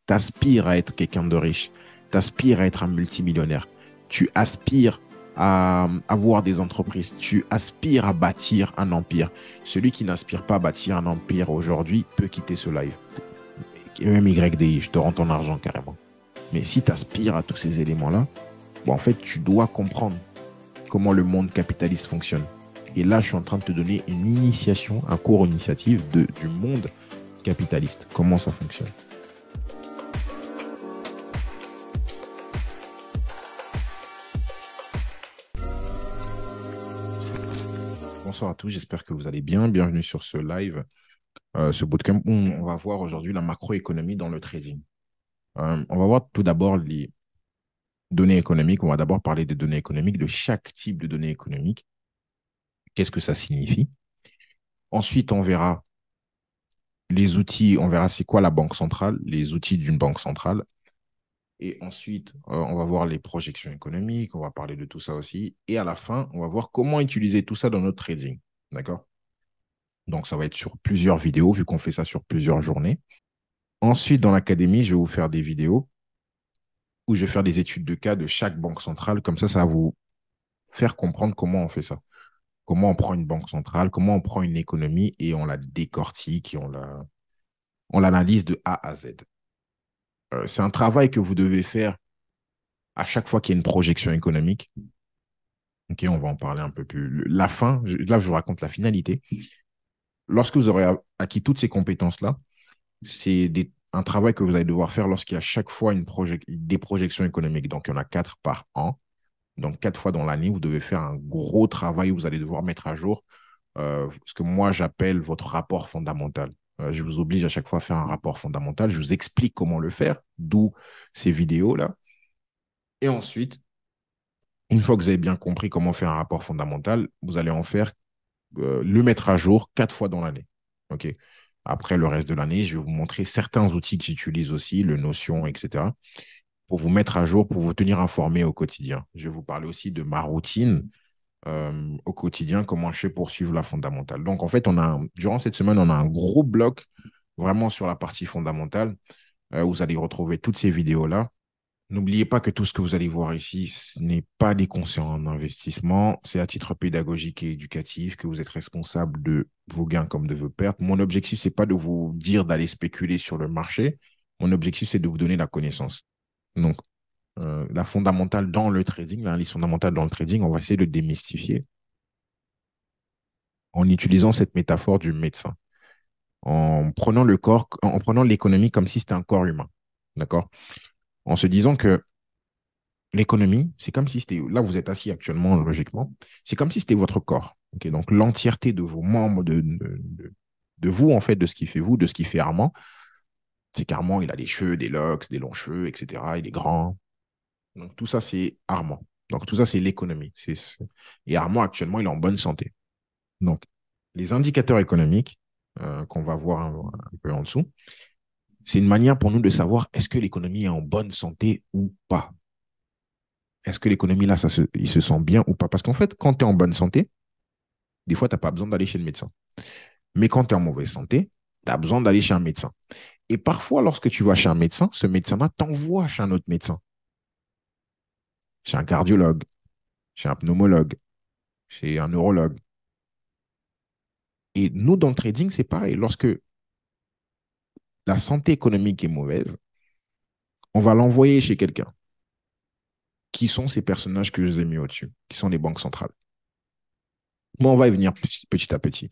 Tu aspires à être quelqu'un de riche. Tu aspires à être un multimillionnaire. Tu aspires à avoir des entreprises. Tu aspires à bâtir un empire. Celui qui n'aspire pas à bâtir un empire aujourd'hui peut quitter ce live. Même YDI, je te rends ton argent carrément. Mais si tu aspires à tous ces éléments-là, bon, en fait, tu dois comprendre comment le monde capitaliste fonctionne. Et là, je suis en train de te donner une initiation, un cours initiative du monde capitaliste. Comment ça fonctionne. Bonsoir à tous, j'espère que vous allez bien. Bienvenue sur ce live, ce bootcamp où on va voir aujourd'hui la macroéconomie dans le trading. On va voir tout d'abord les données économiques. On va d'abord parler des données économiques, de chaque type de données économiques. Qu'est-ce que ça signifie? Ensuite, on verra les outils, on verra c'est quoi la banque centrale, les outils d'une banque centrale. Et ensuite, on va voir les projections économiques, on va parler de tout ça aussi. Et à la fin, on va voir comment utiliser tout ça dans notre trading. D'accord? Donc, ça va être sur plusieurs vidéos, vu qu'on fait ça sur plusieurs journées. Ensuite, dans l'académie, je vais vous faire des vidéos où je vais faire des études de cas de chaque banque centrale. Comme ça va vous faire comprendre comment on fait ça. Comment on prend une banque centrale, comment on prend une économie et on la décortique et on l'analyse de A à Z. C'est un travail que vous devez faire à chaque fois qu'il y a une projection économique. Ok, on va en parler un peu plus. La fin, là, je vous raconte la finalité. Lorsque vous aurez acquis toutes ces compétences-là, c'est un travail que vous allez devoir faire lorsqu'il y a chaque fois des projections économiques. Donc, il y en a 4 par an. Donc, 4 fois dans l'année, vous devez faire un gros travail où vous allez devoir mettre à jour ce que moi, j'appelle votre rapport fondamental. Je vous oblige à chaque fois à faire un rapport fondamental. Je vous explique comment le faire, d'où ces vidéos-là. Et ensuite, une fois que vous avez bien compris comment faire un rapport fondamental, vous allez en faire le mettre à jour 4 fois dans l'année. OK. Après le reste de l'année, je vais vous montrer certains outils que j'utilise aussi, le Notion, etc., pour vous mettre à jour, pour vous tenir informé au quotidien. Je vais vous parler aussi de ma routine au quotidien, comment je fais pour suivre la fondamentale. Donc, en fait, durant cette semaine, on a un gros bloc vraiment sur la partie fondamentale. Où vous allez retrouver toutes ces vidéos-là. N'oubliez pas que tout ce que vous allez voir ici, ce n'est pas des conseils en investissement, c'est à titre pédagogique et éducatif que vous êtes responsable de vos gains comme de vos pertes. Mon objectif, ce n'est pas de vous dire d'aller spéculer sur le marché. Mon objectif, c'est de vous donner la connaissance. Donc, la fondamentale dans le trading, l'analyse fondamentale dans le trading, on va essayer de démystifier en utilisant cette métaphore du médecin, en prenant le corps, en prenant l'économie comme si c'était un corps humain. D'accord? En se disant que l'économie, c'est comme si c'était, là vous êtes assis actuellement, logiquement, c'est comme si c'était votre corps. Okay, donc l'entièreté de vos membres, de vous, en fait, de ce qui fait vous, de ce qui fait Armand, c'est qu'Armand, il a des cheveux, des locks, des longs cheveux, etc. Il est grand. Donc tout ça, c'est Armand. Donc tout ça, c'est l'économie. Et Armand, actuellement, il est en bonne santé. Donc les indicateurs économiques qu'on va voir un peu en dessous, c'est une manière pour nous de savoir est-ce que l'économie est en bonne santé ou pas. Est-ce que l'économie, là, il se sent bien ou pas? Parce qu'en fait, quand tu es en bonne santé, des fois, tu n'as pas besoin d'aller chez le médecin. Mais quand tu es en mauvaise santé, tu as besoin d'aller chez un médecin. Et parfois, lorsque tu vas chez un médecin, ce médecin-là t'envoie chez un autre médecin, chez un cardiologue, chez un pneumologue, chez un neurologue. Et nous, dans le trading, c'est pareil. Lorsque la santé économique est mauvaise, on va l'envoyer chez quelqu'un. Qui sont ces personnages que je vous ai mis au-dessus? Qui sont les banques centrales? Moi, on va y venir petit à petit.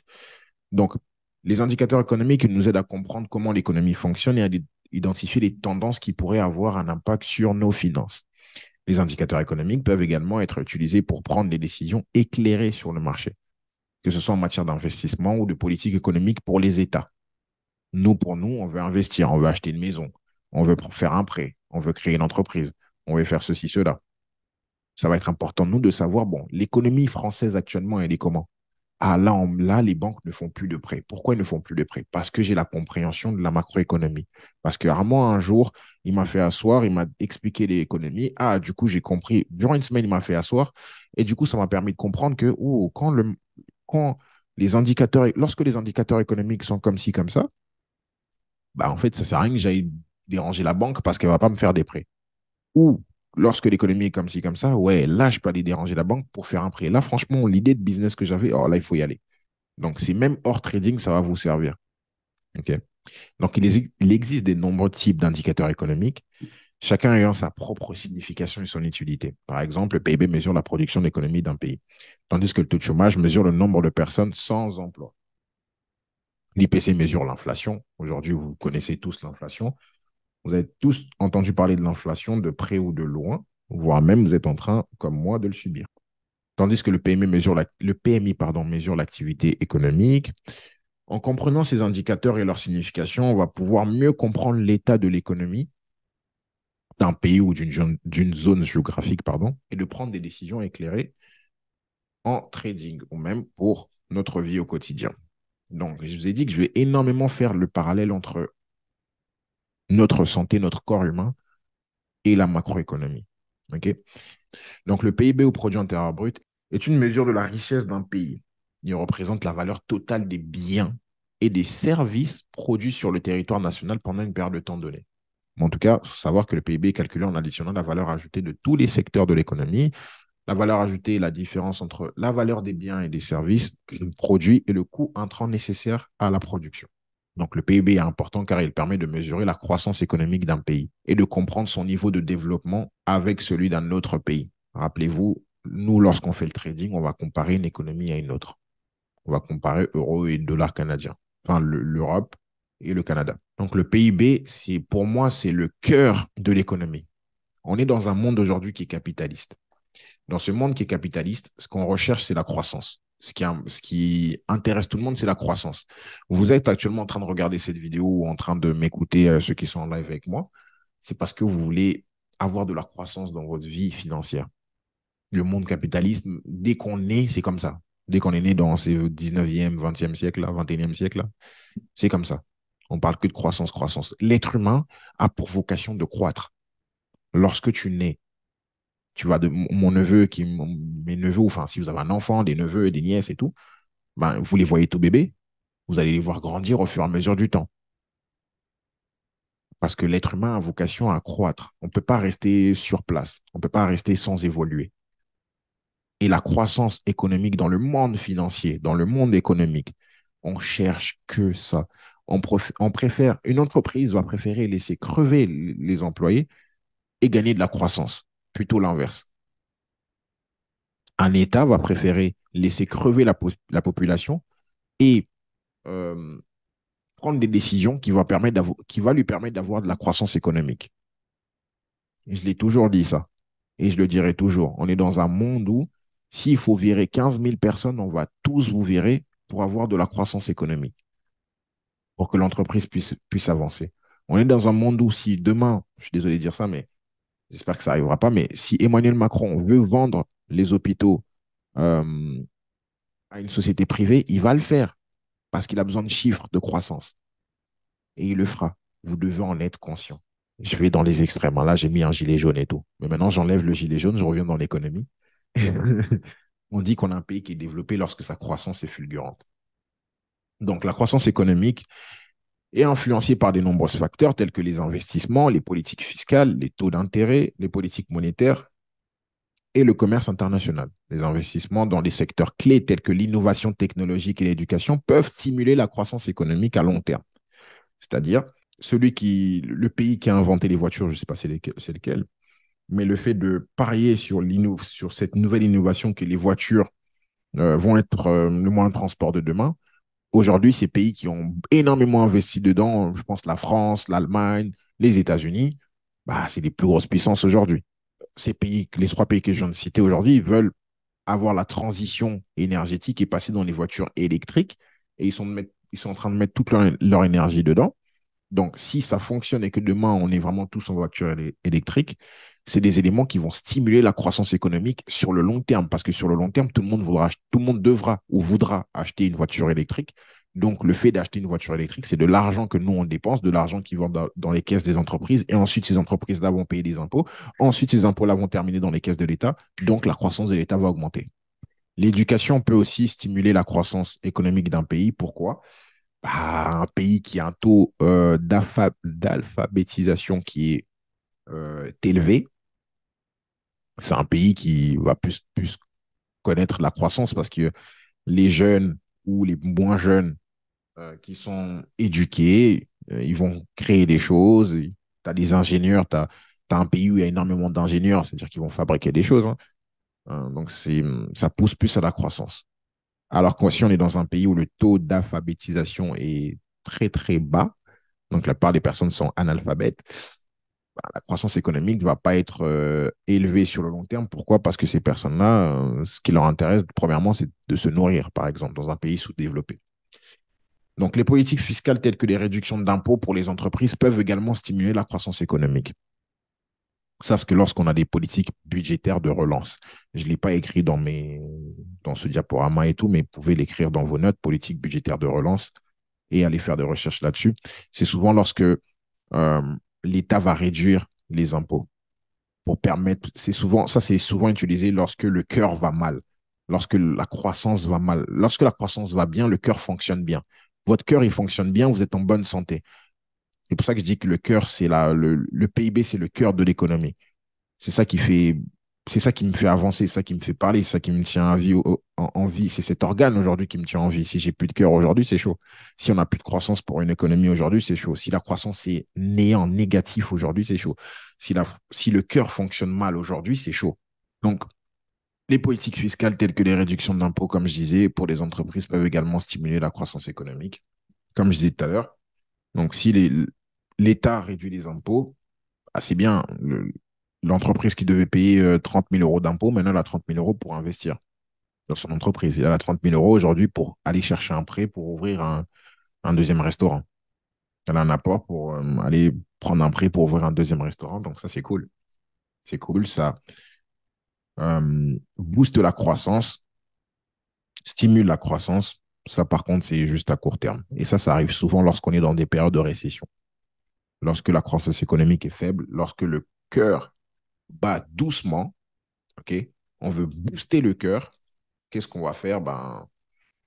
Donc, les indicateurs économiques nous aident à comprendre comment l'économie fonctionne et à identifier les tendances qui pourraient avoir un impact sur nos finances. Les indicateurs économiques peuvent également être utilisés pour prendre des décisions éclairées sur le marché, que ce soit en matière d'investissement ou de politique économique pour les États. Nous, pour nous, on veut investir, on veut acheter une maison, on veut faire un prêt, on veut créer une entreprise, on veut faire ceci, cela. Ça va être important, nous, de savoir, bon, l'économie française actuellement, elle est comment? Ah, là, les banques ne font plus de prêts. Pourquoi ils ne font plus de prêts? Parce que j'ai la compréhension de la macroéconomie. Parce que Armand, un jour, il m'a fait asseoir, il m'a expliqué l'économie. Ah, du coup, j'ai compris. Durant une semaine, il m'a fait asseoir. Et du coup, ça m'a permis de comprendre que oh, quand lorsque les indicateurs économiques sont comme ci, comme ça, bah, en fait, ça ne sert à rien que j'aille déranger la banque parce qu'elle ne va pas me faire des prêts. Ou lorsque l'économie est comme ci, comme ça, ouais, là, je peux aller déranger la banque pour faire un prêt. Là, franchement, l'idée de business que j'avais, oh, là, il faut y aller. Donc, c'est même hors trading, ça va vous servir. OK? Donc, il existe des nombreux types d'indicateurs économiques, chacun ayant sa propre signification et son utilité. Par exemple, le PIB mesure la production d'économie d'un pays, tandis que le taux de chômage mesure le nombre de personnes sans emploi. L'IPC mesure l'inflation. Aujourd'hui, vous connaissez tous l'inflation. Vous avez tous entendu parler de l'inflation de près ou de loin, voire même vous êtes en train, comme moi, de le subir. Tandis que le PMI mesure l'activité économique. En comprenant ces indicateurs et leur signification, on va pouvoir mieux comprendre l'état de l'économie d'un pays ou d'une zone géographique, pardon, et de prendre des décisions éclairées en trading ou même pour notre vie au quotidien. Donc, je vous ai dit que je vais énormément faire le parallèle entre notre santé, notre corps humain et la macroéconomie. OK? Donc, le PIB au produit intérieur brut est une mesure de la richesse d'un pays. Il représente la valeur totale des biens et des services produits sur le territoire national pendant une période de temps donnée. Mais en tout cas, il faut savoir que le PIB est calculé en additionnant la valeur ajoutée de tous les secteurs de l'économie. La valeur ajoutée est la différence entre la valeur des biens et des services produits et le coût intrant nécessaire à la production. Donc, le PIB est important car il permet de mesurer la croissance économique d'un pays et de comprendre son niveau de développement avec celui d'un autre pays. Rappelez-vous, nous, lorsqu'on fait le trading, on va comparer une économie à une autre. On va comparer euro et dollar canadien, enfin l'Europe et le Canada. Donc, le PIB, pour moi, c'est le cœur de l'économie. On est dans un monde aujourd'hui qui est capitaliste. Dans ce monde qui est capitaliste, ce qu'on recherche, c'est la croissance. Ce qui intéresse tout le monde, c'est la croissance. Vous êtes actuellement en train de regarder cette vidéo ou en train de m'écouter, ceux qui sont en live avec moi, c'est parce que vous voulez avoir de la croissance dans votre vie financière. Le monde capitaliste, dès qu'on est, c'est comme ça. Dès qu'on est né dans ce 19e, 20e siècle, là, 21e siècle, là, c'est comme ça. On parle que de croissance, croissance. L'être humain a pour vocation de croître. Lorsque tu nais, tu vois, mon neveu, mes neveux, enfin, si vous avez un enfant, des neveux, des nièces et tout, ben, vous les voyez tout bébé, vous allez les voir grandir au fur et à mesure du temps. Parce que l'être humain a vocation à croître. On ne peut pas rester sur place. On ne peut pas rester sans évoluer. Et la croissance économique dans le monde financier, dans le monde économique, on cherche que ça. On préfère, une entreprise va préférer laisser crever les employés et gagner de la croissance, plutôt l'inverse. Un État va préférer laisser crever la population et euh, prendre des décisions qui va lui permettre d'avoir de la croissance économique. Et je l'ai toujours dit ça. Et je le dirai toujours. On est dans un monde où s'il faut virer 15 000 personnes, on va tous vous virer pour avoir de la croissance économique, pour que l'entreprise puisse avancer. On est dans un monde où si demain, je suis désolé de dire ça, mais j'espère que ça n'arrivera pas, mais si Emmanuel Macron veut vendre les hôpitaux euh, à une société privée, il va le faire parce qu'il a besoin de chiffres de croissance. Et il le fera. Vous devez en être conscient. Je vais dans les extrêmes. Là, j'ai mis un gilet jaune et tout. Mais maintenant, j'enlève le gilet jaune, je reviens dans l'économie. On dit qu'on a un pays qui est développé lorsque sa croissance est fulgurante. Donc, la croissance économique est influencée par de nombreux facteurs tels que les investissements, les politiques fiscales, les taux d'intérêt, les politiques monétaires et le commerce international. Les investissements dans des secteurs clés tels que l'innovation technologique et l'éducation peuvent stimuler la croissance économique à long terme. C'est-à-dire, le pays qui a inventé les voitures, je ne sais pas c'est lequel, mais le fait de parier sur cette nouvelle innovation que les voitures vont être le moyen de transport de demain, aujourd'hui, ces pays qui ont énormément investi dedans, je pense la France, l'Allemagne, les États-Unis, bah, c'est les plus grosses puissances aujourd'hui. Les trois pays que je viens de citer aujourd'hui, ils veulent avoir la transition énergétique et passer dans les voitures électriques et ils sont en train de mettre toute leur énergie dedans. Donc, si ça fonctionne et que demain, on est vraiment tous en voiture électrique, c'est des éléments qui vont stimuler la croissance économique sur le long terme. Parce que sur le long terme, tout le monde devra ou voudra acheter une voiture électrique. Donc, le fait d'acheter une voiture électrique, c'est de l'argent que nous, on dépense, de l'argent qui va dans les caisses des entreprises. Et ensuite, ces entreprises-là vont payer des impôts. Ensuite, ces impôts-là vont terminer dans les caisses de l'État. Donc, la croissance de l'État va augmenter. L'éducation peut aussi stimuler la croissance économique d'un pays. Pourquoi? un pays qui a un taux d'alphabétisation qui est élevé, c'est un pays qui va plus connaître la croissance parce que les jeunes ou les moins jeunes qui sont éduqués, ils vont créer des choses. Tu as des ingénieurs, tu as un pays où il y a énormément d'ingénieurs, c'est-à-dire qu'ils vont fabriquer des choses. Hein. Donc, ça pousse plus à la croissance. Alors que si on est dans un pays où le taux d'alphabétisation est très, très bas, donc la plupart des personnes sont analphabètes, bah, la croissance économique ne va pas être élevée sur le long terme. Pourquoi? Parce que ces personnes-là, ce qui leur intéresse, premièrement, c'est de se nourrir, par exemple, dans un pays sous-développé. Donc, les politiques fiscales telles que les réductions d'impôts pour les entreprises peuvent également stimuler la croissance économique. Ça, c'est que lorsqu'on a des politiques budgétaires de relance. Je ne l'ai pas écrit dans ce diaporama et tout, mais vous pouvez l'écrire dans vos notes, politique budgétaire de relance, et aller faire des recherches là-dessus. C'est souvent lorsque l'État va réduire les impôts pour permettre, ça c'est souvent utilisé lorsque le cœur va mal, lorsque la croissance va mal. Lorsque la croissance va bien, le cœur fonctionne bien. Votre cœur, il fonctionne bien, vous êtes en bonne santé. C'est pour ça que je dis que le cœur, le PIB, c'est le cœur de l'économie. C'est ça qui fait, c'est ça qui me fait avancer, c'est ça qui me fait parler, c'est ça qui me tient en vie. C'est cet organe aujourd'hui qui me tient en vie. Si j'ai plus de cœur aujourd'hui, c'est chaud. Si on n'a plus de croissance pour une économie aujourd'hui, c'est chaud. Si la croissance est néant, négatif aujourd'hui, c'est chaud. Si le cœur fonctionne mal aujourd'hui, c'est chaud. Donc, les politiques fiscales telles que les réductions d'impôts, comme je disais, pour les entreprises peuvent également stimuler la croissance économique. Comme je disais tout à l'heure, donc si l'État réduit les impôts, ah, c'est bien. L'entreprise qui devait payer 30 000 euros d'impôts, maintenant elle a 30 000 euros pour investir dans son entreprise. Elle a 30 000 euros aujourd'hui pour aller chercher un prêt pour ouvrir un deuxième restaurant. Elle a un apport pour aller prendre un prêt pour ouvrir un deuxième restaurant. Donc ça, c'est cool. C'est cool. Ça booste la croissance, stimule la croissance. Ça, par contre, c'est juste à court terme. Et ça arrive souvent lorsqu'on est dans des périodes de récession. Lorsque la croissance économique est faible, lorsque le cœur bat doucement, OK, on veut booster le cœur. Qu'est-ce qu'on va faire? Ben,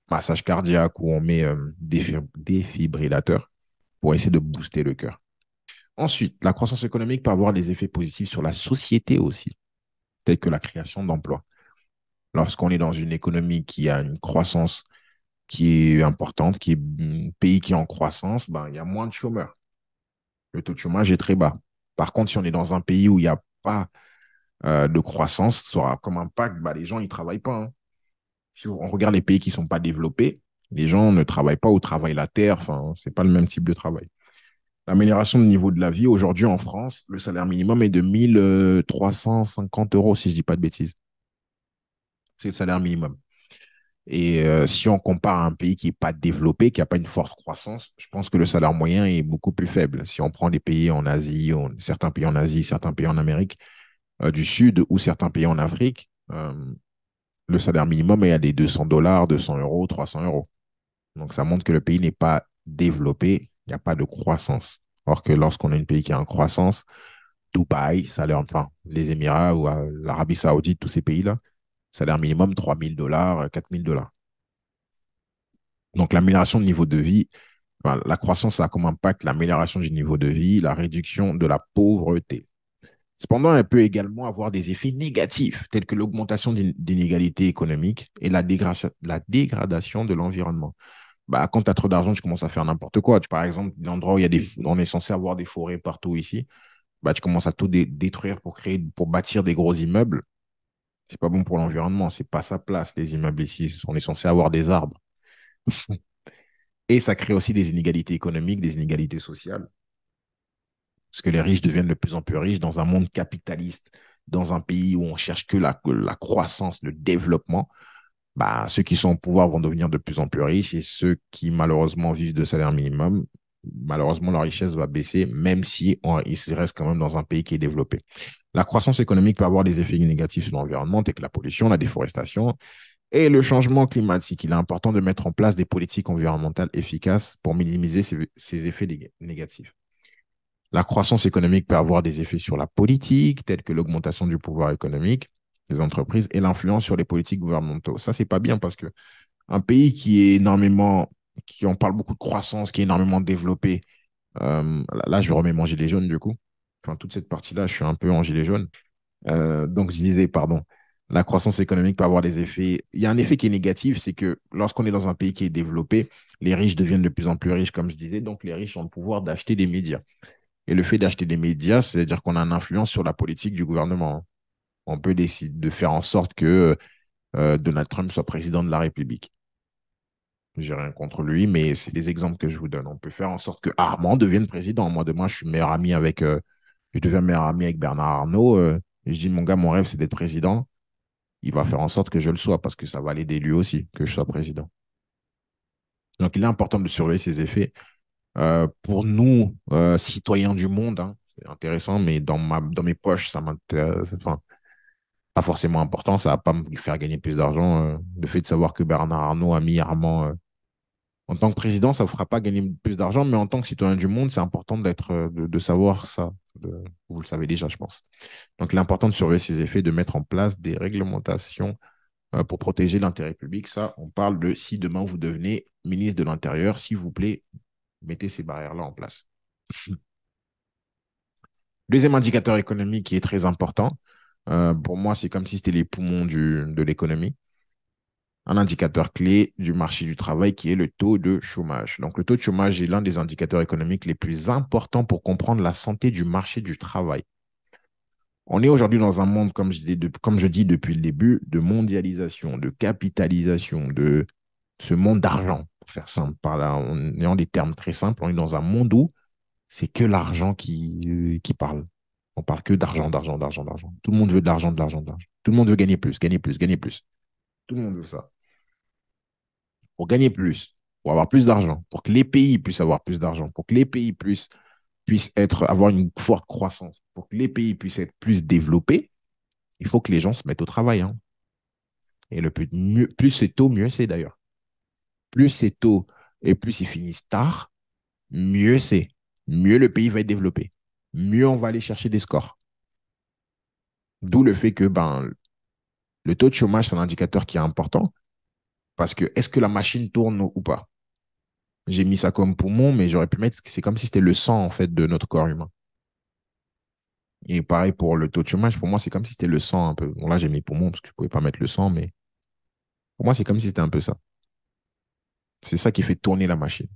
massage cardiaque où on met des défibrillateurs pour essayer de booster le cœur. Ensuite, la croissance économique peut avoir des effets positifs sur la société aussi, tels que la création d'emplois. Lorsqu'on est dans une économie qui a une croissance qui est importante, qui est un pays qui est en croissance, ben, il y a moins de chômeurs. Le taux de chômage est très bas. Par contre, si on est dans un pays où il n'y a pas de croissance, ça aura comme impact, ben, les gens, ils ne travaillent pas. Hein. Si on regarde les pays qui ne sont pas développés, les gens ne travaillent pas ou travaillent la terre. Enfin, ce n'est pas le même type de travail. L'amélioration du niveau de la vie, aujourd'hui en France, le salaire minimum est de 1350 euros, si je ne dis pas de bêtises. C'est le salaire minimum. Et si on compare à un pays qui n'est pas développé, qui n'a pas une forte croissance, je pense que le salaire moyen est beaucoup plus faible. Si on prend des pays en Asie, certains pays en Asie, certains pays en Amérique du Sud ou certains pays en Afrique, le salaire minimum est à des 200 dollars, 200 euros, 300 euros. Donc, ça montre que le pays n'est pas développé, il n'y a pas de croissance. Or que lorsqu'on a un pays qui est en croissance, Dubaï, enfin, les Émirats ou l'Arabie Saoudite, tous ces pays-là, salaire minimum 3 000 dollars, 4 000 dollars. Donc, l'amélioration du niveau de vie, enfin, la croissance a comme impact l'amélioration du niveau de vie, la réduction de la pauvreté. Cependant, elle peut également avoir des effets négatifs, tels que l'augmentation d'inégalités économiques et la dégradation de l'environnement. Bah, quand tu as trop d'argent, tu commences à faire n'importe quoi. Par exemple, l'endroit où on est censé avoir des forêts partout ici, bah, tu commences à tout détruire pour bâtir des gros immeubles. C'est pas bon pour l'environnement, c'est pas sa place, les immeubles ici. On est censé avoir des arbres. Et ça crée aussi des inégalités économiques, des inégalités sociales. Parce que les riches deviennent de plus en plus riches dans un monde capitaliste, dans un pays où on cherche que la croissance, le développement. Bah, ceux qui sont au pouvoir vont devenir de plus en plus riches et ceux qui malheureusement vivent de salaire minimum, malheureusement leur richesse va baisser, même si ils restent quand même dans un pays qui est développé. La croissance économique peut avoir des effets négatifs sur l'environnement, tels que la pollution, la déforestation et le changement climatique. Il est important de mettre en place des politiques environnementales efficaces pour minimiser ces effets négatifs. La croissance économique peut avoir des effets sur la politique, tels que l'augmentation du pouvoir économique des entreprises et l'influence sur les politiques gouvernementaux. Ça, c'est pas bien parce que un pays qui est énormément on parle beaucoup de croissance, qui est énormément développée. Là, je remets mon gilet jaune, du coup. Enfin, toute cette partie-là, je suis un peu en gilet jaune. Donc, je disais, pardon, la croissance économique peut avoir des effets. Il y a un effet qui est négatif, c'est que lorsqu'on est dans un pays qui est développé, les riches deviennent de plus en plus riches, comme je disais. Donc, les riches ont le pouvoir d'acheter des médias. Et le fait d'acheter des médias, c'est-à-dire qu'on a une influence sur la politique du gouvernement. On peut décider de faire en sorte que Donald Trump soit président de la République. J'ai rien contre lui, mais c'est des exemples que je vous donne. On peut faire en sorte que Armand devienne président. Moi, demain, je deviens meilleur ami avec Bernard Arnault. Et je dis, mon gars, mon rêve, c'est d'être président. Il va faire en sorte que je le sois parce que ça va l'aider lui aussi, que je sois président. Donc, il est important de surveiller ces effets. Pour nous, citoyens du monde, hein, c'est intéressant, mais dans mes poches, ça m'intéresse. Enfin, pas forcément important. Ça va pas me faire gagner plus d'argent. Le fait de savoir que Bernard Arnault a mis Armand en tant que président, ça ne vous fera pas gagner plus d'argent, mais en tant que citoyen du monde, c'est important de savoir ça. Vous le savez déjà, je pense. Donc, il est important de surveiller ces effets, de mettre en place des réglementations pour protéger l'intérêt public. Ça, on parle de si demain vous devenez ministre de l'Intérieur, s'il vous plaît, mettez ces barrières-là en place. Deuxième indicateur économique qui est très important, pour moi, c'est comme si c'était les poumons de l'économie. Un indicateur clé du marché du travail qui est le taux de chômage. Donc, le taux de chômage est l'un des indicateurs économiques les plus importants pour comprendre la santé du marché du travail. On est aujourd'hui dans un monde, comme je dis depuis le début, de mondialisation, de capitalisation, de ce monde d'argent, pour faire simple. Par là, en ayant des termes très simples, on est dans un monde où c'est que l'argent qui parle. On parle que d'argent, d'argent, d'argent, d'argent. Tout le monde veut de l'argent, de l'argent, de l'argent. Tout le monde veut gagner plus, gagner plus, gagner plus. Tout le monde veut ça. Pour gagner plus, pour avoir plus d'argent, pour que les pays puissent avoir plus d'argent, pour que les pays puissent avoir une forte croissance, pour que les pays puissent être plus développés, il faut que les gens se mettent au travail, hein. Et plus c'est tôt, mieux c'est d'ailleurs. Plus c'est tôt et plus ils finissent tard, mieux c'est. Mieux le pays va être développé. Mieux on va aller chercher des scores. D'où le fait que le taux de chômage, c'est un indicateur qui est important parce que est-ce que la machine tourne ou pas? J'ai mis ça comme poumon, mais j'aurais pu mettre, c'est comme si c'était le sang en fait de notre corps humain. Et pareil pour le taux de chômage, pour moi, c'est comme si c'était le sang un peu. Bon, là, j'ai mis poumon parce que je ne pouvais pas mettre le sang, mais pour moi, c'est comme si c'était un peu ça. C'est ça qui fait tourner la machine,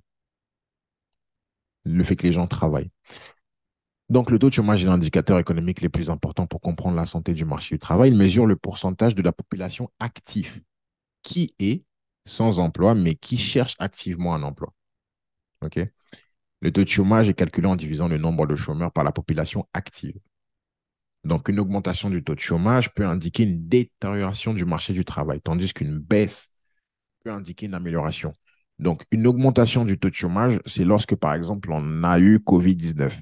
le fait que les gens travaillent. Donc, le taux de chômage est l'indicateur économique le plus important pour comprendre la santé du marché du travail. Il mesure le pourcentage de la population active qui est sans emploi, mais qui cherche activement un emploi. OK? Le taux de chômage est calculé en divisant le nombre de chômeurs par la population active. Donc, une augmentation du taux de chômage peut indiquer une détérioration du marché du travail, tandis qu'une baisse peut indiquer une amélioration. Donc, une augmentation du taux de chômage, c'est lorsque, par exemple, on a eu Covid-19,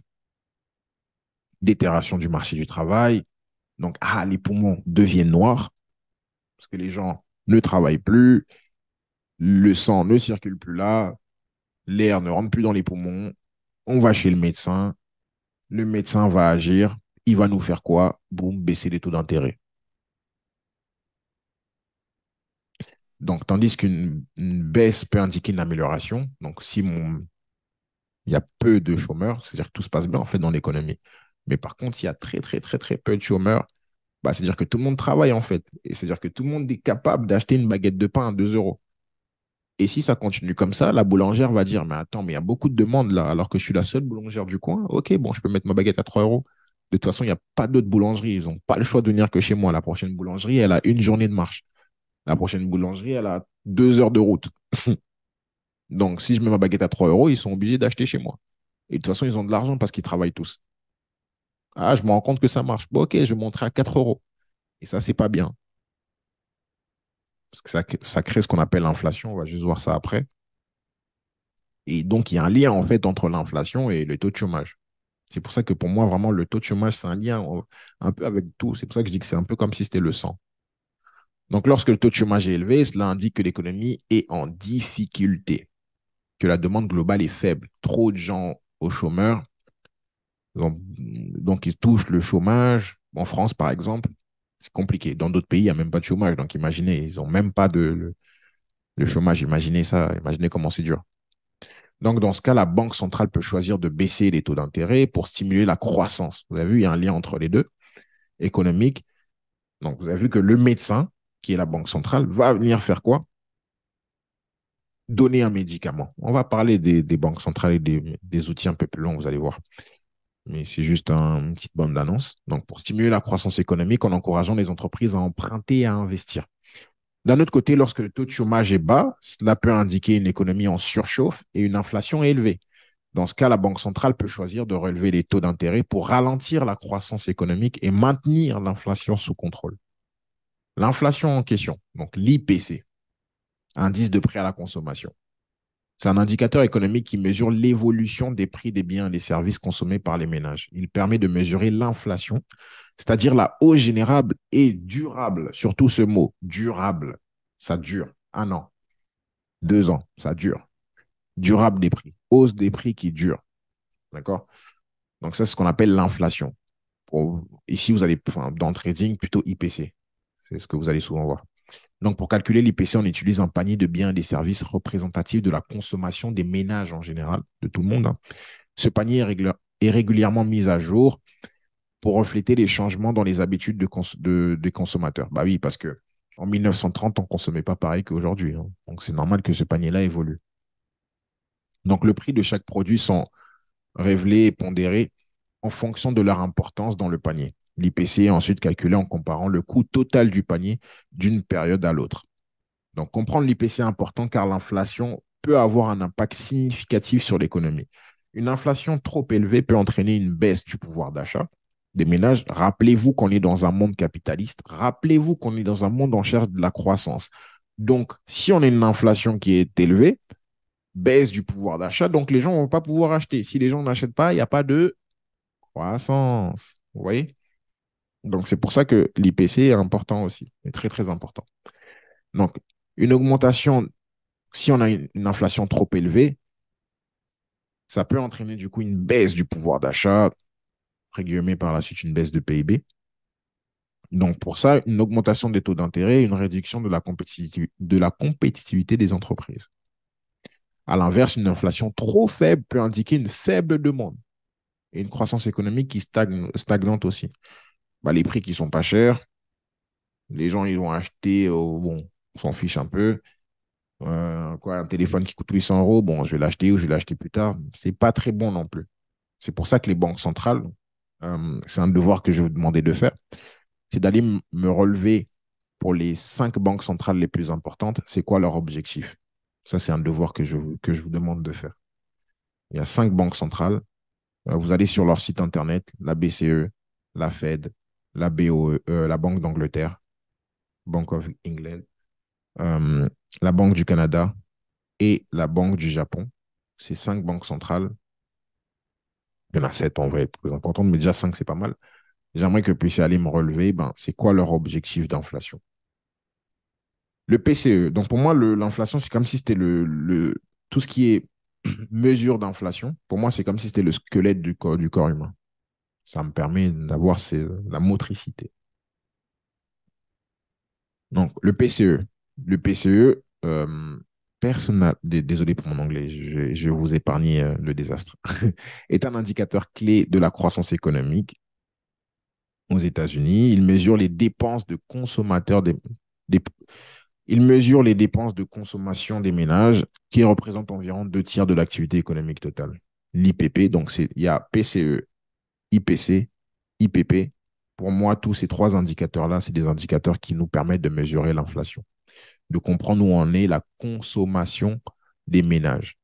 détérioration du marché du travail. Donc, les poumons deviennent noirs parce que les gens ne travaillent plus, le sang ne circule plus là, l'air ne rentre plus dans les poumons. On va chez le médecin va agir, il va nous faire quoi? Boum, baisser les taux d'intérêt. Donc, tandis qu'une baisse peut indiquer une amélioration. Donc, il y a peu de chômeurs, c'est-à-dire que tout se passe bien en fait dans l'économie. Mais par contre, s'il y a très, très, très, très peu de chômeurs, c'est-à-dire que tout le monde travaille en fait. Et c'est-à-dire que tout le monde est capable d'acheter une baguette de pain à 2 euros. Et si ça continue comme ça, la boulangère va dire, mais attends, mais il y a beaucoup de demandes là, alors que je suis la seule boulangère du coin. Ok, bon, je peux mettre ma baguette à 3 euros. De toute façon, il n'y a pas d'autres boulangeries. Ils n'ont pas le choix de venir que chez moi. La prochaine boulangerie, elle a une journée de marche. La prochaine boulangerie, elle a 2 heures de route. Donc, si je mets ma baguette à 3 euros, ils sont obligés d'acheter chez moi. Et de toute façon, ils ont de l'argent parce qu'ils travaillent tous. Ah, je me rends compte que ça marche. Bon, ok, je vais montrer à 4 euros. Et ça, c'est pas bien. Parce que ça crée ce qu'on appelle l'inflation. On va juste voir ça après. Et donc, il y a un lien, en fait, entre l'inflation et le taux de chômage. C'est pour ça que pour moi, vraiment, le taux de chômage, c'est un lien un peu avec tout. C'est pour ça que je dis que c'est un peu comme si c'était le sang. Donc, lorsque le taux de chômage est élevé, cela indique que l'économie est en difficulté, que la demande globale est faible. Trop de gens au chômeur, donc ils touchent le chômage. En France, par exemple, c'est compliqué. Dans d'autres pays, il n'y a même pas de chômage. Donc, imaginez, ils n'ont même pas Le chômage, imaginez ça, imaginez comment c'est dur. Donc, dans ce cas, la banque centrale peut choisir de baisser les taux d'intérêt pour stimuler la croissance. Vous avez vu, il y a un lien entre les deux, économique. Donc, vous avez vu que le médecin, qui est la banque centrale, va venir faire quoi? Donner un médicament. On va parler des banques centrales et des outils un peu plus longs, vous allez voir. Mais c'est juste une petite bande d'annonce. Donc, pour stimuler la croissance économique en encourageant les entreprises à emprunter et à investir. D'un autre côté, lorsque le taux de chômage est bas, cela peut indiquer une économie en surchauffe et une inflation élevée. Dans ce cas, la Banque centrale peut choisir de relever les taux d'intérêt pour ralentir la croissance économique et maintenir l'inflation sous contrôle. L'inflation en question, donc l'IPC, indice de prix à la consommation. C'est un indicateur économique qui mesure l'évolution des prix des biens et des services consommés par les ménages. Il permet de mesurer l'inflation, c'est-à-dire la hausse générale et durable, surtout ce mot, durable. Ça dure 1 an, 2 ans, ça dure. Durable des prix, hausse des prix qui dure. D'accord? Donc, ça, c'est ce qu'on appelle l'inflation. Ici, vous allez, enfin, dans le trading, plutôt IPC. C'est ce que vous allez souvent voir. Donc, pour calculer l'IPC, on utilise un panier de biens et des services représentatifs de la consommation des ménages en général, de tout le monde, hein. Ce panier est régulièrement mis à jour pour refléter les changements dans les habitudes des consommateurs. Bah oui, parce que en 1930, on ne consommait pas pareil qu'aujourd'hui, hein. Donc, c'est normal que ce panier-là évolue. Donc, le prix de chaque produit sont révélés et pondérés en fonction de leur importance dans le panier. L'IPC est ensuite calculé en comparant le coût total du panier d'une période à l'autre. Donc, comprendre l'IPC est important car l'inflation peut avoir un impact significatif sur l'économie. Une inflation trop élevée peut entraîner une baisse du pouvoir d'achat des ménages. Rappelez-vous qu'on est dans un monde capitaliste. Rappelez-vous qu'on est dans un monde en cherche de la croissance. Donc, si on a une inflation qui est élevée, baisse du pouvoir d'achat, donc les gens ne vont pas pouvoir acheter. Si les gens n'achètent pas, il n'y a pas de croissance. Vous voyez? Donc, c'est pour ça que l'IPC est important aussi, est très, très important. Donc, une augmentation, si on a une inflation trop élevée, ça peut entraîner du coup une baisse du pouvoir d'achat, guillemets par la suite une baisse de PIB. Donc, pour ça, une augmentation des taux d'intérêt, une réduction de la compétitivité des entreprises. À l'inverse, une inflation trop faible peut indiquer une faible demande et une croissance économique qui stagnante aussi. Bah, les prix qui sont pas chers, les gens ils vont acheter, bon, on s'en fiche un peu. Quoi, un téléphone qui coûte 800 euros, bon, je vais l'acheter ou je vais l'acheter plus tard. C'est pas très bon non plus. C'est pour ça que les banques centrales, c'est un devoir que je vais vous demander de faire, c'est d'aller me relever pour les 5 banques centrales les plus importantes, c'est quoi leur objectif. Ça, c'est un devoir que je vous demande de faire. Il y a 5 banques centrales. Vous allez sur leur site internet, la BCE, la Fed, la BOE, la Banque d'Angleterre, Bank of England, euh, la Banque du Canada et la Banque du Japon. Ces 5 banques centrales, il y en a 7 en vrai, plus importantes, mais déjà 5, c'est pas mal. J'aimerais que vous puissiez aller me relever, ben, c'est quoi leur objectif d'inflation. Le PCE, donc pour moi, l'inflation, c'est comme si c'était tout ce qui est mesure d'inflation. Pour moi, c'est comme si c'était le squelette du corps humain. Ça me permet d'avoir la motricité. Donc, le PCE. Le PCE, désolé pour mon anglais, je vais vous épargner le désastre, est un indicateur clé de la croissance économique aux États-Unis. Il mesure les dépenses de consommateurs des- il mesure les dépenses de consommation des ménages qui représentent environ 2 tiers de l'activité économique totale. L'IPP, donc il y a PCE, IPC, IPP. Pour moi, tous ces 3 indicateurs-là, c'est des indicateurs qui nous permettent de mesurer l'inflation, de comprendre où en est la consommation des ménages.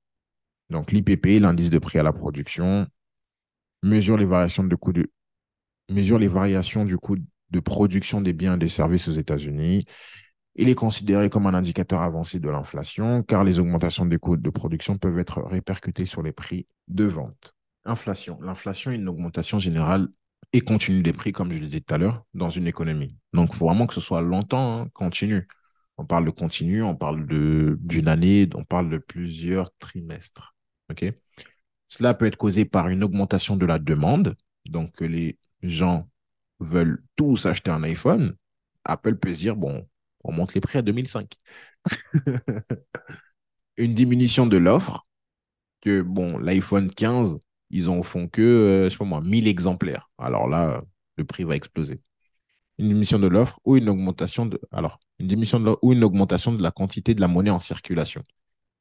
Donc l'IPP, l'indice de prix à la production, mesure les variations de coûts mesure les variations du coût de production des biens et des services aux États-Unis. Il est considéré comme un indicateur avancé de l'inflation, car les augmentations des coûts de production peuvent être répercutées sur les prix de vente. Inflation. L'inflation est une augmentation générale et continue des prix, comme je le disais tout à l'heure, dans une économie. Donc, il faut vraiment que ce soit longtemps, hein, continu. On parle de continu, on parle d'une année, on parle de plusieurs trimestres. OK? Cela peut être causé par une augmentation de la demande, donc que les gens veulent tous acheter un iPhone. Apple peut se dire, bon, on monte les prix à 2005. Une diminution de l'offre, que bon, l'iPhone 15, ils en font que, je sais pas moi, 1000 exemplaires. Alors là, le prix va exploser. Une diminution de l'offre ou une augmentation de, alors, une diminution de l'offre ou une augmentation de la quantité de la monnaie en circulation.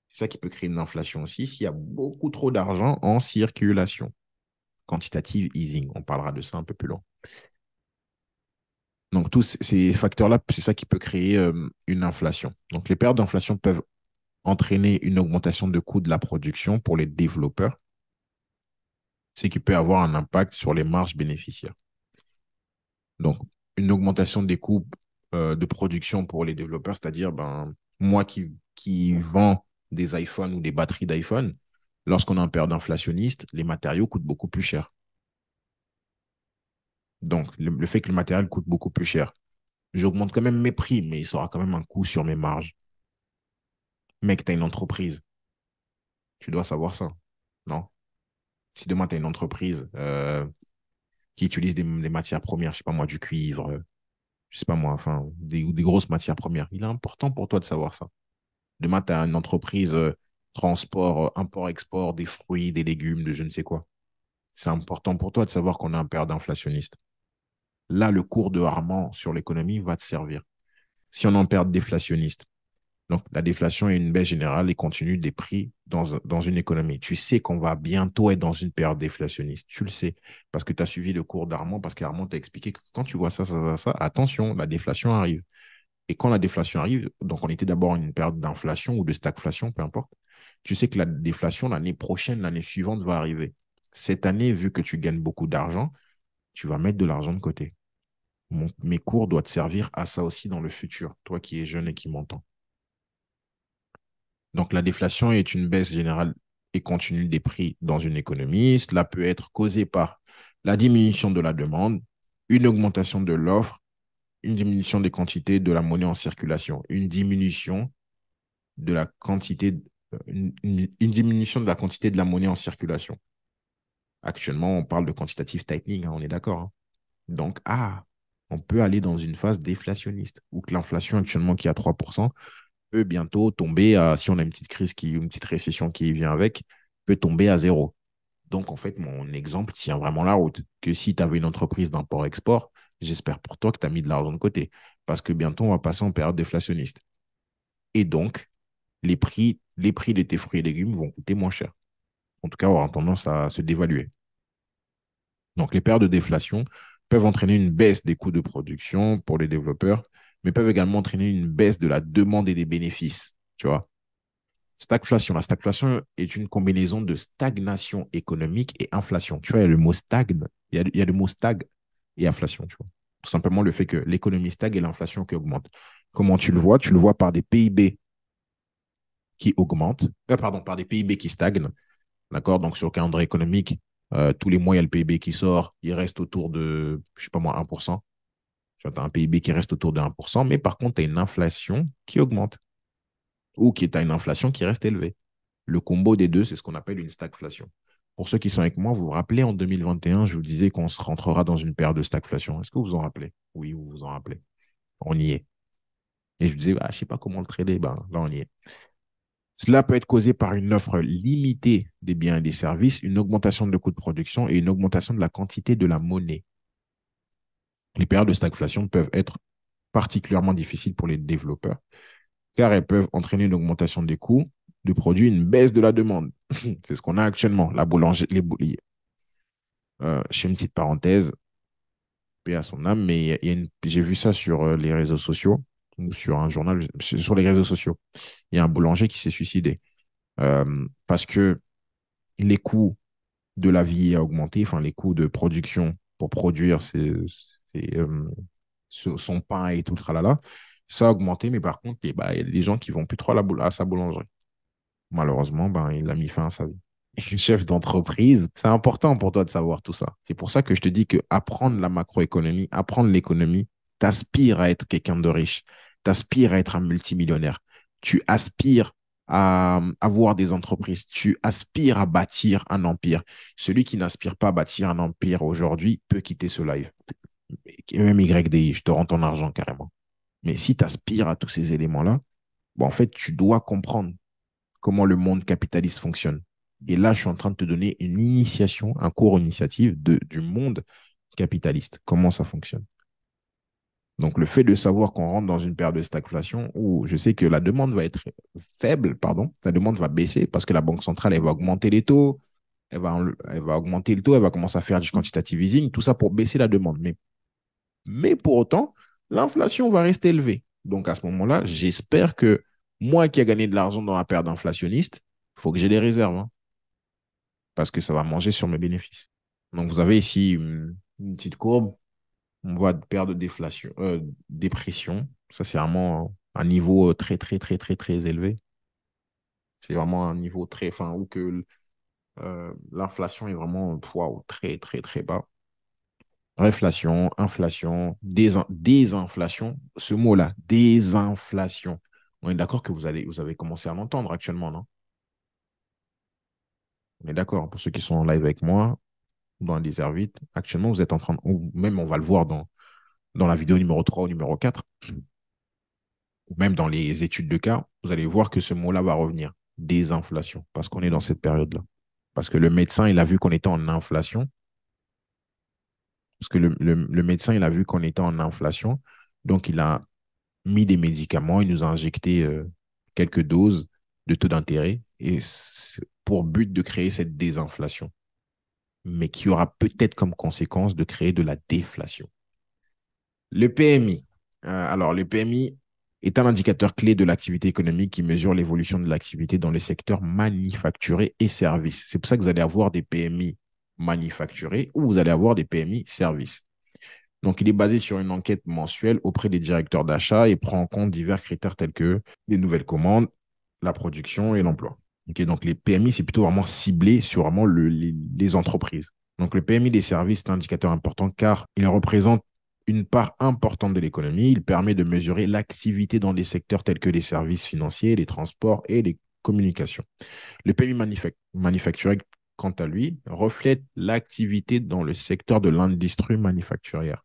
C'est ça qui peut créer une inflation aussi s'il y a beaucoup trop d'argent en circulation. Quantitative easing, on parlera de ça un peu plus loin. Donc, tous ces facteurs-là, c'est ça qui peut créer une inflation. Donc, les pertes d'inflation peuvent entraîner une augmentation de coûts de la production pour les développeurs, ce qui peut avoir un impact sur les marges bénéficiaires. Donc, une augmentation des coûts de production pour les développeurs, c'est-à-dire moi qui vends des iPhones ou des batteries d'iPhone, lorsqu'on a un période inflationniste, les matériaux coûtent beaucoup plus cher. Donc, le fait que le matériel coûte beaucoup plus cher, j'augmente quand même mes prix, mais il sera quand même un coût sur mes marges. Mec, tu as une entreprise, tu dois savoir ça, non? Si demain, tu as une entreprise qui utilise des matières premières, je sais pas moi, du cuivre, je sais pas moi, enfin, des grosses matières premières, il est important pour toi de savoir ça. Demain, tu as une entreprise transport, import-export, des fruits, des légumes, de je ne sais quoi. C'est important pour toi de savoir qu'on a un période inflationniste. Là, le cours de Armand sur l'économie va te servir. Si on a une période déflationniste, donc, la déflation est une baisse générale et continue des prix dans une économie. Tu sais qu'on va bientôt être dans une période déflationniste. Tu le sais parce que tu as suivi le cours d'Armand, parce qu'Armand t'a expliqué que quand tu vois ça, attention, la déflation arrive. Et quand la déflation arrive, donc on était d'abord en une période d'inflation ou de stagflation, peu importe, tu sais que la déflation, l'année prochaine, l'année suivante va arriver. Cette année, vu que tu gagnes beaucoup d'argent, tu vas mettre de l'argent de côté. Mes cours doivent te servir à ça aussi dans le futur, toi qui es jeune et qui m'entends. Donc, la déflation est une baisse générale et continue des prix dans une économie. Cela peut être causé par la diminution de la demande, une augmentation de l'offre, une diminution des quantités de la monnaie en circulation, une diminution de la quantité, une diminution de la quantité de la monnaie en circulation. Actuellement, on parle de quantitative tightening, hein, on est d'accord, hein. Donc, on peut aller dans une phase déflationniste, où que l'inflation actuellement qui est à 3%, peut bientôt tomber à, si on a une petite récession qui vient avec, peut tomber à zéro. Donc, en fait, mon exemple tient vraiment la route. Que si tu avais une entreprise d'import-export, j'espère pour toi que tu as mis de l'argent de côté. Parce que bientôt, on va passer en période déflationniste. Et donc, les prix de tes fruits et légumes vont coûter moins cher. En tout cas, aura tendance à se dévaluer. Donc, les périodes de déflation peuvent entraîner une baisse des coûts de production pour les développeurs, mais peuvent également entraîner une baisse de la demande et des bénéfices. Tu vois, stagflation. La stagflation est une combinaison de stagnation économique et inflation. Tu vois, il y a le mot stagne, il y a le mot stag et inflation. Tu vois. Tout simplement le fait que l'économie stagne et l'inflation qui augmente. Comment tu le vois? Tu le vois par des PIB qui augmentent, pardon, par des PIB qui stagnent. D'accord? Donc, sur le calendrier économique, tous les mois, il y a le PIB qui sort. Il reste autour de, je ne sais pas moi, 1%. Tu as un PIB qui reste autour de 1%, mais par contre, tu as une inflation qui augmente ou qui est à une inflation qui reste élevée. Le combo des deux, c'est ce qu'on appelle une stagflation. Pour ceux qui sont avec moi, vous vous rappelez, en 2021, je vous disais qu'on se rentrera dans une période de stagflation. Est-ce que vous vous en rappelez? Oui, vous vous en rappelez. On y est. Et je vous disais, je ne sais pas comment le trader. Là, on y est. Cela peut être causé par une offre limitée des biens et des services, une augmentation de coûts de production et une augmentation de la quantité de la monnaie. Les périodes de stagflation peuvent être particulièrement difficiles pour les développeurs, car elles peuvent entraîner une augmentation des coûts de produits, une baisse de la demande. C'est ce qu'on a actuellement. La boulangerie, je fais une petite parenthèse, paix à son âme, mais j'ai vu ça sur les réseaux sociaux, ou sur un journal, sur les réseaux sociaux. Il y a un boulanger qui s'est suicidé parce que les coûts de la vie ont augmenté, enfin les coûts de production pour produire son pain et tout le tralala, ça a augmenté, mais par contre, il y a des gens qui vont plus trop à sa boulangerie. Malheureusement, il a mis fin à sa vie. Chef d'entreprise, c'est important pour toi de savoir tout ça. C'est pour ça que je te dis que apprendre la macroéconomie, apprendre l'économie, t'aspires à être quelqu'un de riche, t'aspires à être un multimillionnaire, tu aspires à avoir des entreprises, tu aspires à bâtir un empire. Celui qui n'aspire pas à bâtir un empire aujourd'hui peut quitter ce live. Et même YDI, je te rends ton argent carrément. Mais si tu aspires à tous ces éléments-là, bon, en fait, tu dois comprendre comment le monde capitaliste fonctionne. Et là, je suis en train de te donner une initiation, un cours initiative du monde capitaliste, comment ça fonctionne. Donc, le fait de savoir qu'on rentre dans une période de stagflation où je sais que la demande va être faible, pardon, la demande va baisser parce que la Banque centrale, elle va augmenter les taux, elle va augmenter le taux, elle va commencer à faire du quantitative easing, tout ça pour baisser la demande. Mais pour autant, l'inflation va rester élevée. Donc, à ce moment-là, j'espère que moi qui ai gagné de l'argent dans la période inflationniste, il faut que j'ai des réserves, hein, parce que ça va manger sur mes bénéfices. Donc, vous avez ici une petite courbe. On voit période de déflation, dépression. Ça, c'est vraiment un niveau très, très, très, très, très élevé. C'est vraiment un niveau très, enfin, où que l'inflation est vraiment wow, très, très, très bas. Réflation, inflation, désinflation. Ce mot-là, désinflation. On est d'accord que vous avez commencé à l'entendre actuellement, non? On est d'accord. Pour ceux qui sont en live avec moi, dans les vite, actuellement, vous êtes en train, ou même on va le voir dans la vidéo numéro 3 ou numéro 4, ou même dans les études de cas, vous allez voir que ce mot-là va revenir. Désinflation. Parce qu'on est dans cette période-là. Parce que le médecin, il a vu qu'on était en inflation. Parce que le médecin, il a vu qu'on était en inflation. Donc, il a mis des médicaments, il nous a injecté quelques doses de taux d'intérêt et pour but de créer cette désinflation, mais qui aura peut-être comme conséquence de créer de la déflation. Le PMI. Alors, le PMI est un indicateur clé de l'activité économique qui mesure l'évolution de l'activité dans les secteurs manufacturés et services. C'est pour ça que vous allez avoir des PMI manufacturés ou vous allez avoir des PMI services. Donc, il est basé sur une enquête mensuelle auprès des directeurs d'achat et prend en compte divers critères tels que les nouvelles commandes, la production et l'emploi. Okay, donc, les PMI, c'est plutôt vraiment ciblé sur vraiment les entreprises. Donc, le PMI des services est un indicateur important car il représente une part importante de l'économie. Il permet de mesurer l'activité dans des secteurs tels que les services financiers, les transports et les communications. Le PMI manufacturier, quant à lui, reflète l'activité dans le secteur de l'industrie manufacturière.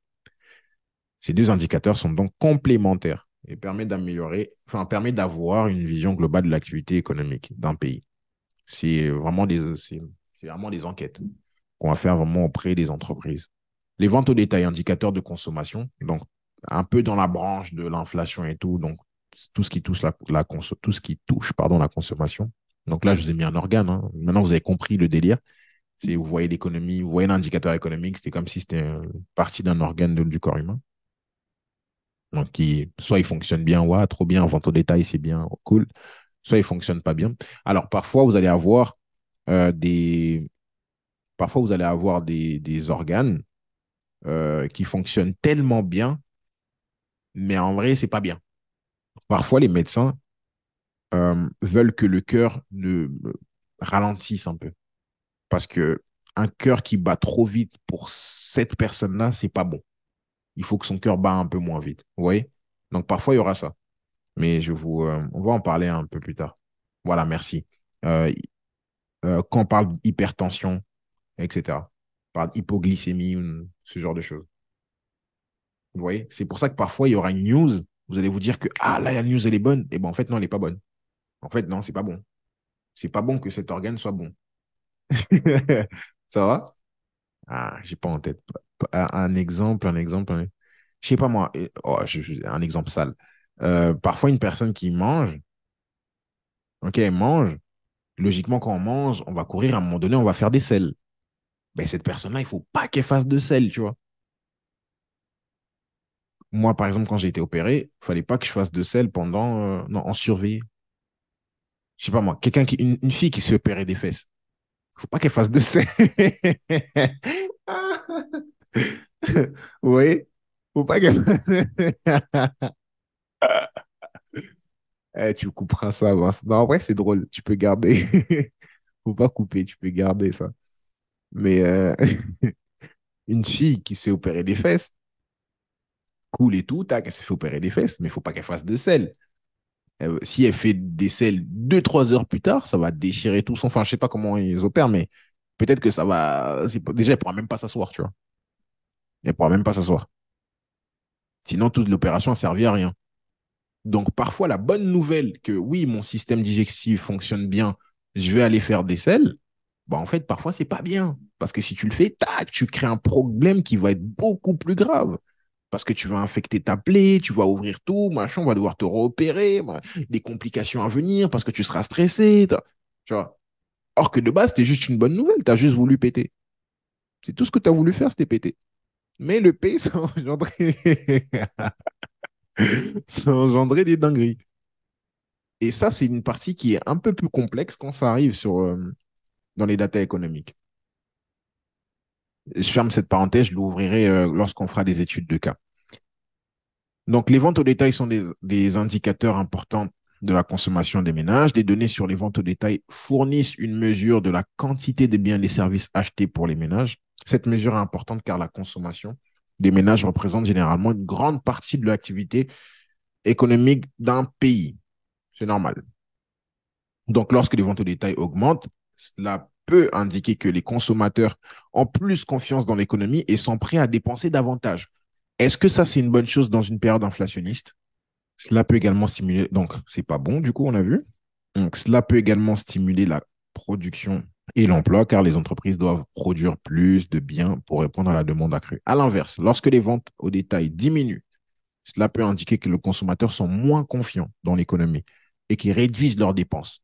Ces deux indicateurs sont donc complémentaires et permet d'avoir une vision globale de l'activité économique d'un pays. C'est vraiment des enquêtes qu'on va faire vraiment auprès des entreprises. Les ventes au détail, indicateurs de consommation, donc un peu dans la branche de l'inflation et tout, donc tout ce qui touche tout ce qui touche pardon, la consommation. Donc là, je vous ai mis un organe. Hein. Maintenant, vous avez compris le délire. Vous voyez l'économie, vous voyez l'indicateur économique, c'était comme si c'était une partie d'un organe du corps humain. Donc, soit il fonctionne bien, ouais, trop bien, vente au détail, c'est bien, cool. Soit il fonctionne pas bien. Alors, euh, des, parfois, vous allez avoir des organes qui fonctionnent tellement bien, mais en vrai, c'est pas bien. Parfois, les médecins veulent que le cœur ralentisse un peu. Parce que un cœur qui bat trop vite pour cette personne-là, c'est pas bon. Il faut que son cœur bat un peu moins vite. Vous voyez? Donc, parfois, il y aura ça. Mais on va en parler un peu plus tard. Voilà, merci. Euh, quand on parle d'hypertension, etc., on parle d'hypoglycémie, ce genre de choses. Vous voyez? C'est pour ça que parfois, il y aura une news, vous allez vous dire que, ah là, la news, elle est bonne. Et bien, en fait, non, elle n'est pas bonne. En fait, non, c'est pas bon. C'est pas bon que cet organe soit bon. Ça va? Ah, j'ai pas en tête. Un exemple. Je sais pas moi. Un exemple sale. Parfois, une personne qui mange, ok, elle mange. Logiquement, quand on mange, on va courir, à un moment donné, on va faire des selles. Ben, cette personne-là, il faut pas qu'elle fasse de selles, tu vois. Moi, par exemple, quand j'ai été opéré, il fallait pas que je fasse de selles pendant... non, en surveillé. Je sais pas moi, une fille qui s'est opérée des fesses, il faut pas qu'elle fasse de selles. Vous voyez? Faut pas qu'elle... Tu couperas ça, Vince. Non, en vrai, c'est drôle. Tu peux garder. Faut pas couper, tu peux garder ça. Mais une fille qui s'est opérée des fesses, cool et tout, tac, elle s'est fait opérer des fesses, mais il faut pas qu'elle fasse de sel. Si elle fait des selles 2 3 heures plus tard, ça va déchirer tout son. Enfin, je sais pas comment ils opèrent, mais peut-être que ça va. Déjà, elle pourra même pas s'asseoir, tu vois. Elle pourra même pas s'asseoir. Sinon, toute l'opération, elle ne servit à rien. Donc, parfois, la bonne nouvelle que oui, mon système digestif fonctionne bien, je vais aller faire des selles, bah, en fait, parfois, c'est pas bien. Parce que si tu le fais, tac, tu crées un problème qui va être beaucoup plus grave. Parce que tu vas infecter ta plaie, tu vas ouvrir tout, machin, on va devoir te repérer, des complications à venir parce que tu seras stressé. Tu vois. Or que de base, c'était juste une bonne nouvelle, tu as juste voulu péter. C'est tout ce que tu as voulu faire, c'était péter. Mais le P, ça a engendré, ça a engendré des dingueries. Et ça, c'est une partie qui est un peu plus complexe quand ça arrive dans les data économiques. Je ferme cette parenthèse, je l'ouvrirai lorsqu'on fera des études de cas. Donc, les ventes au détail sont des indicateurs importants de la consommation des ménages. Les données sur les ventes au détail fournissent une mesure de la quantité de biens et des services achetés pour les ménages. Cette mesure est importante car la consommation des ménages représente généralement une grande partie de l'activité économique d'un pays. C'est normal. Donc, lorsque les ventes au détail augmentent, cela peut indiquer que les consommateurs ont plus confiance dans l'économie et sont prêts à dépenser davantage. Est-ce que ça, c'est une bonne chose dans une période inflationniste? Cela peut également stimuler, donc c'est pas bon, du coup, on a vu. Donc, cela peut également stimuler la production et l'emploi, car les entreprises doivent produire plus de biens pour répondre à la demande accrue. À l'inverse, lorsque les ventes au détail diminuent, cela peut indiquer que les consommateurs sont moins confiants dans l'économie et qu'ils réduisent leurs dépenses.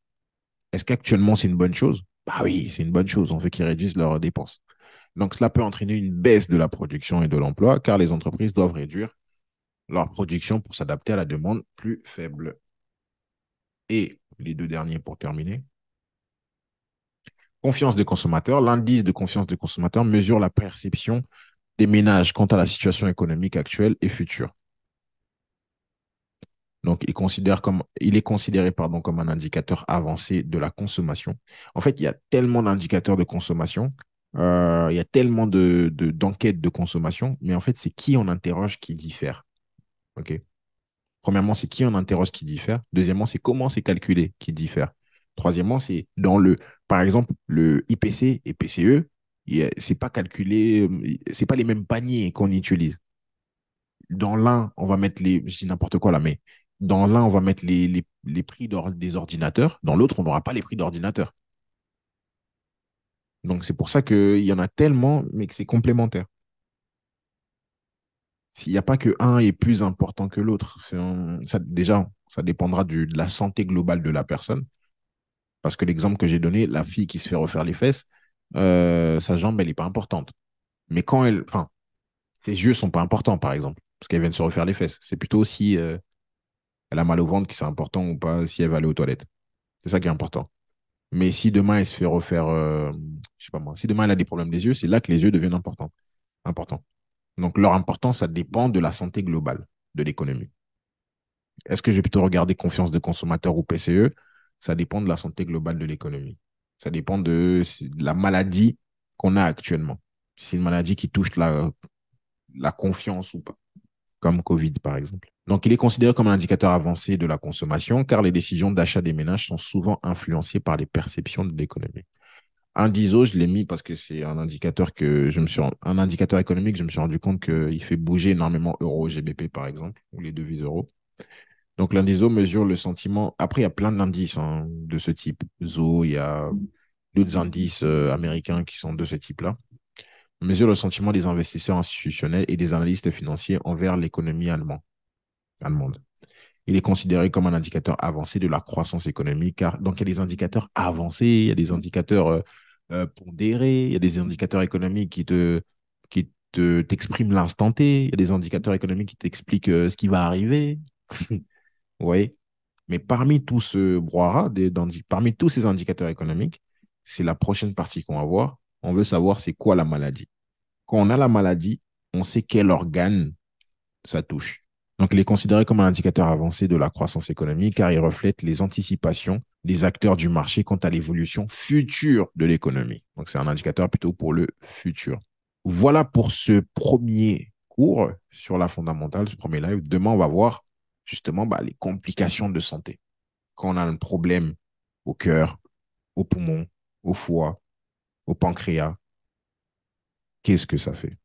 Est-ce qu'actuellement c'est une bonne chose? Bah oui, c'est une bonne chose. On veut qu'ils réduisent leurs dépenses. Donc, cela peut entraîner une baisse de la production et de l'emploi, car les entreprises doivent réduire leur production pour s'adapter à la demande plus faible. Et les deux derniers pour terminer. Confiance des consommateurs. L'indice de confiance des consommateurs mesure la perception des ménages quant à la situation économique actuelle et future. Donc, il est considéré comme un indicateur avancé de la consommation. En fait, il y a tellement d'indicateurs de consommation, il y a tellement d'enquêtes de consommation, mais en fait, c'est qui on interroge qui diffère. OK? Premièrement, c'est qui on interroge qui diffère. Deuxièmement, c'est comment c'est calculé qui diffère. Troisièmement, c'est par exemple, le IPC et PCE, c'est pas calculé, c'est pas les mêmes paniers qu'on utilise. Dans l'un, on va mettre je dis n'importe quoi là, mais dans l'un, on va mettre les prix des ordinateurs. Dans l'autre, on n'aura pas les prix d'ordinateurs. Donc, c'est pour ça qu'il y en a tellement, mais que c'est complémentaire. S'il n'y a pas que un est plus important que l'autre, déjà, ça dépendra de la santé globale de la personne. Parce que l'exemple que j'ai donné, la fille qui se fait refaire les fesses, sa jambe, elle n'est pas importante. Mais enfin, ses yeux sont pas importants, par exemple, parce qu'elle vient de se refaire les fesses. C'est plutôt si elle a mal au ventre qui c'est important ou pas, si elle va aller aux toilettes. C'est ça qui est important. Mais si demain elle se fait refaire, je sais pas moi, si demain elle a des problèmes des yeux, c'est là que les yeux deviennent importants. Donc leur importance, ça dépend de la santé globale de l'économie. Est-ce que je vais plutôt regarder confiance de consommateur ou PCE? Ça dépend de la santé globale de l'économie. Ça dépend de la maladie qu'on a actuellement. Si c'est une maladie qui touche la confiance ou pas, comme Covid par exemple. Donc, il est considéré comme un indicateur avancé de la consommation car les décisions d'achat des ménages sont souvent influencées par les perceptions de l'économie. Indiso, je l'ai mis parce que c'est un indicateur un indicateur économique, je me suis rendu compte qu'il fait bouger énormément euro, GBP par exemple, ou les devises euros. Donc, l'indice mesure le sentiment. Après, il y a plein d'indices de ce type. Zo, il y a d'autres indices américains qui sont de ce type-là. On mesure le sentiment des investisseurs institutionnels et des analystes financiers envers l'économie allemande. Il est considéré comme un indicateur avancé de la croissance économique. Donc, il y a des indicateurs avancés, il y a des indicateurs pondérés, il y a des indicateurs économiques t'expriment l'instant T, il y a des indicateurs économiques qui t'expliquent ce qui va arriver. Vous voyez. Mais parmi tout ce brouhaha, parmi tous ces indicateurs économiques, c'est la prochaine partie qu'on va voir. On veut savoir c'est quoi la maladie. Quand on a la maladie, on sait quel organe ça touche. Donc, il est considéré comme un indicateur avancé de la croissance économique car il reflète les anticipations des acteurs du marché quant à l'évolution future de l'économie. Donc, c'est un indicateur plutôt pour le futur. Voilà pour ce premier cours sur la fondamentale, ce premier live. Demain, on va voir justement les complications de santé. Quand on a un problème au cœur, au poumon, au foie, au pancréas, qu'est-ce que ça fait?